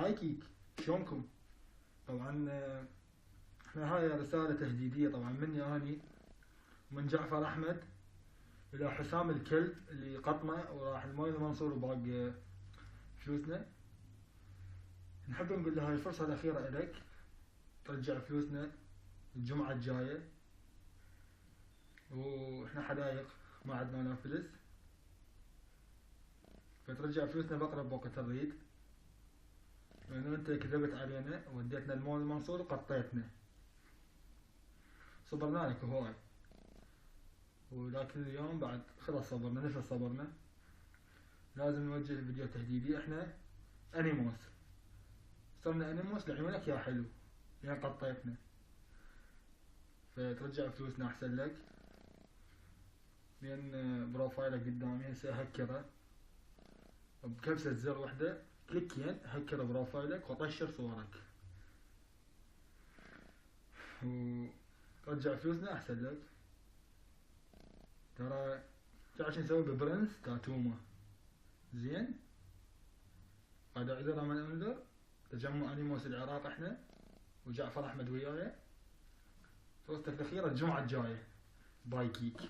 هاي كيك، شلونكم؟ طبعا احنا هاي رسالة تهديدية طبعا مني اني ومن جعفر احمد الى حسام الكلب اللي قطمه وراح المويه المنصور وباق فلوسنا. نحب نقول له هاي الفرصة الأخيرة إلك ترجع فلوسنا الجمعة الجاية، واحنا حدايق ما عندنا لا فلس، فترجع فلوسنا بأقرب وقت نريد، لأنه أنت كذبت علينا وديتنا المول المنصور وقطيتنا. صبرنا لك هواي، ولكن اليوم بعد خلاص صبرنا نفس صبرنا، لازم نوجه فيديو تهديدي. احنا انيموس، صرنا انيموس لعيونك يا حلو لين قطيتنا، فترجع فلوسنا احسن لك، لان بروفايلك قدامي هسه هكره بكبسة زر وحدة كليكين، هكر بروفايلك وطشر صورك، ورجع فلوسنا احسن لك. ترى تعرف شو نسوي ببرنس تاتوما زين؟ هذا عذر من انذر، تجمع انيموس العراق احنا وجعفر احمد وياي، فرصتك الاخيرة الجمعة الجاية. باي كيك.